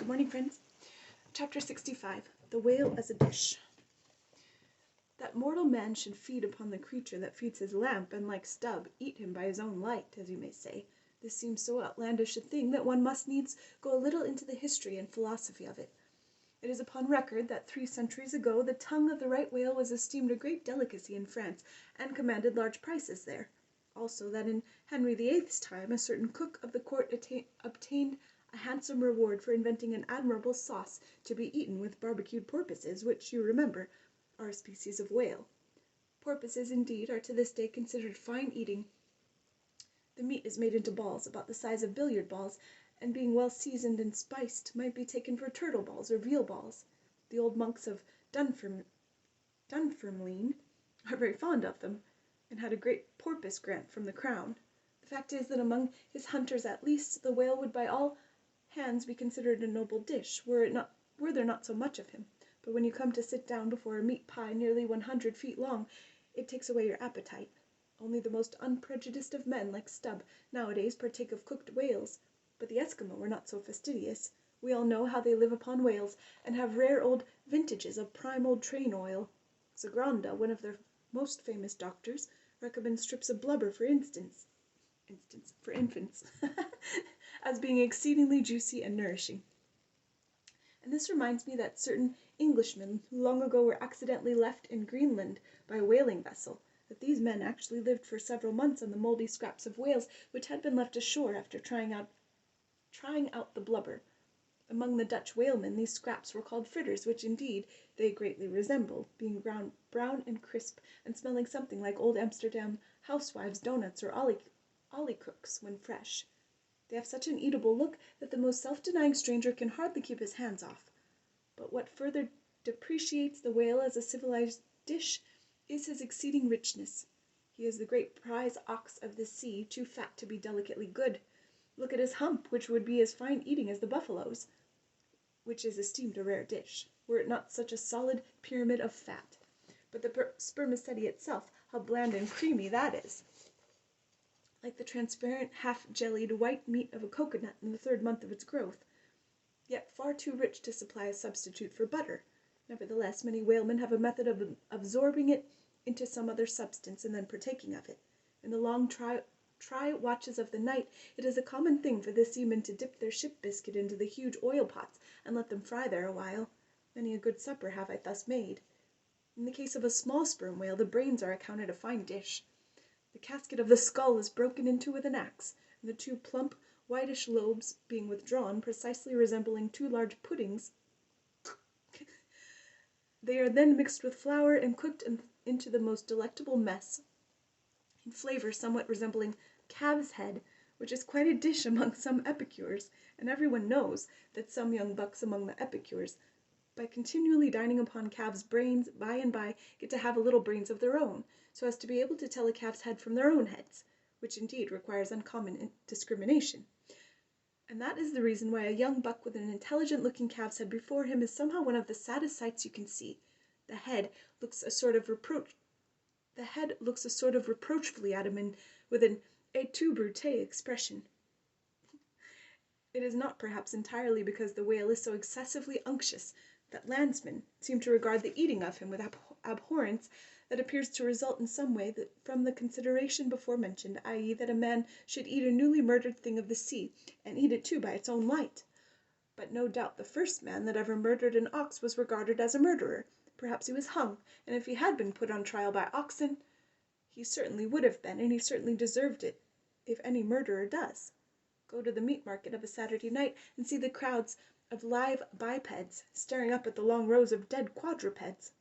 Good morning, friends. Chapter 65, The Whale as a Dish. That mortal man should feed upon the creature that feeds his lamp, and like Stubb, eat him by his own light, as you may say. This seems so outlandish a thing that one must needs go a little into the history and philosophy of it. It is upon record that 3 centuries ago the tongue of the right whale was esteemed a great delicacy in France, and commanded large prices there. Also that in Henry VIII's time a certain cook of the court obtained a handsome reward for inventing an admirable sauce to be eaten with barbecued porpoises, which, you remember, are a species of whale. Porpoises, indeed, are to this day considered fine eating. The meat is made into balls about the size of billiard balls, and being well seasoned and spiced, might be taken for turtle balls or veal balls. The old monks of Dunfermline are very fond of them, and had a great porpoise grant from the crown. The fact is that among his hunters at least, the whale would by all hands be considered a noble dish, were there not so much of him. But when you come to sit down before a meat pie nearly 100 feet long, it takes away your appetite. Only the most unprejudiced of men, like Stubb, nowadays partake of cooked whales. But the Eskimo were not so fastidious. We all know how they live upon whales, and have rare old vintages of prime old train oil. Zagranda, one of their most famous doctors, recommends strips of blubber for infants, as being exceedingly juicy and nourishing. And this reminds me that certain Englishmen who long ago were accidentally left in Greenland by a whaling vessel, that these men actually lived for several months on the mouldy scraps of whales which had been left ashore after trying out the blubber. Among the Dutch whalemen these scraps were called fritters, which indeed they greatly resemble, being brown and crisp, and smelling something like old Amsterdam housewives' doughnuts or olykoeks when fresh. They have such an eatable look that the most self-denying stranger can hardly keep his hands off. But what further depreciates the whale as a civilized dish is his exceeding richness. He is the great prize ox of the sea, too fat to be delicately good. Look at his hump, which would be as fine eating as the buffalo's, which is esteemed a rare dish, were it not such a solid pyramid of fat. But the spermaceti itself, how bland and creamy that is! Like the transparent, half-jellied white meat of a coconut in the 3rd month of its growth, yet far too rich to supply a substitute for butter. Nevertheless, many whalemen have a method of absorbing it into some other substance, and then partaking of it. In the long try watches of the night, it is a common thing for the seamen to dip their ship biscuit into the huge oil pots, and let them fry there a while. Many a good supper have I thus made. In the case of a small sperm whale, the brains are accounted a fine dish. The casket of the skull is broken into with an axe, and the 2 plump, whitish lobes being withdrawn, precisely resembling 2 large puddings, they are then mixed with flour and cooked into the most delectable mess, in flavour somewhat resembling calf's head, which is quite a dish among some epicures, and everyone knows that some young bucks among the epicures, by continually dining upon calves' brains, by and by get to have a little brains of their own, so as to be able to tell a calf's head from their own heads, which indeed requires uncommon discrimination. And that is the reason why a young buck with an intelligent-looking calf's head before him is somehow one of the saddest sights you can see. The head looks a sort of reproachfully at him, with an et tu, Brute expression. It is not perhaps entirely because the whale is so excessively unctuous that landsmen seem to regard the eating of him with abhorrence that appears to result in some way from the consideration before mentioned, i.e. that a man should eat a newly murdered thing of the sea, and eat it too by its own light. But no doubt the first man that ever murdered an ox was regarded as a murderer. Perhaps he was hung, and if he had been put on trial by oxen, he certainly would have been, and he certainly deserved it, if any murderer does. Go to the meat market of a Saturday night, and see the crowds of live bipeds staring up at the long rows of dead quadrupeds.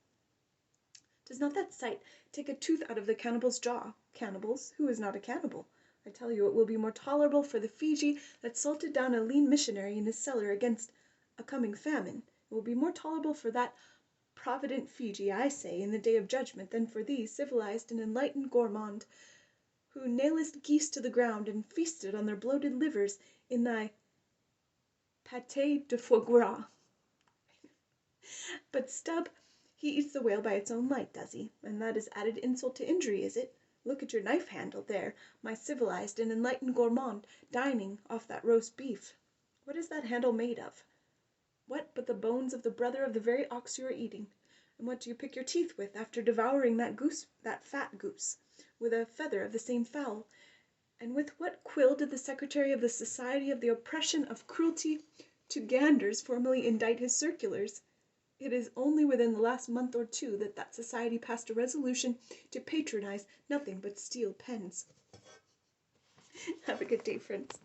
Does not that sight take a tooth out of the cannibal's jaw? Cannibals? Who is not a cannibal? I tell you it will be more tolerable for the Fiji that salted down a lean missionary in his cellar against a coming famine. It will be more tolerable for that provident Fiji, I say, in the day of judgment, than for thee, civilized and enlightened gourmand, who nailest geese to the ground, and feasted on their bloated livers in thy pâté de foie gras. But Stubb, he eats the whale by its own light, does he? And that is added insult to injury, is it? Look at your knife handle there, my civilized and enlightened gourmand, dining off that roast beef. What is that handle made of? What but the bones of the brother of the very ox you are eating? And what do you pick your teeth with, after devouring that fat goose, with a feather of the same fowl? And with what quill did the secretary of the Society of the Oppression of Cruelty to Ganders formerly indite his circulars? It is only within the last month or two that that society passed a resolution to patronize nothing but steel pens. Have a good day, friends.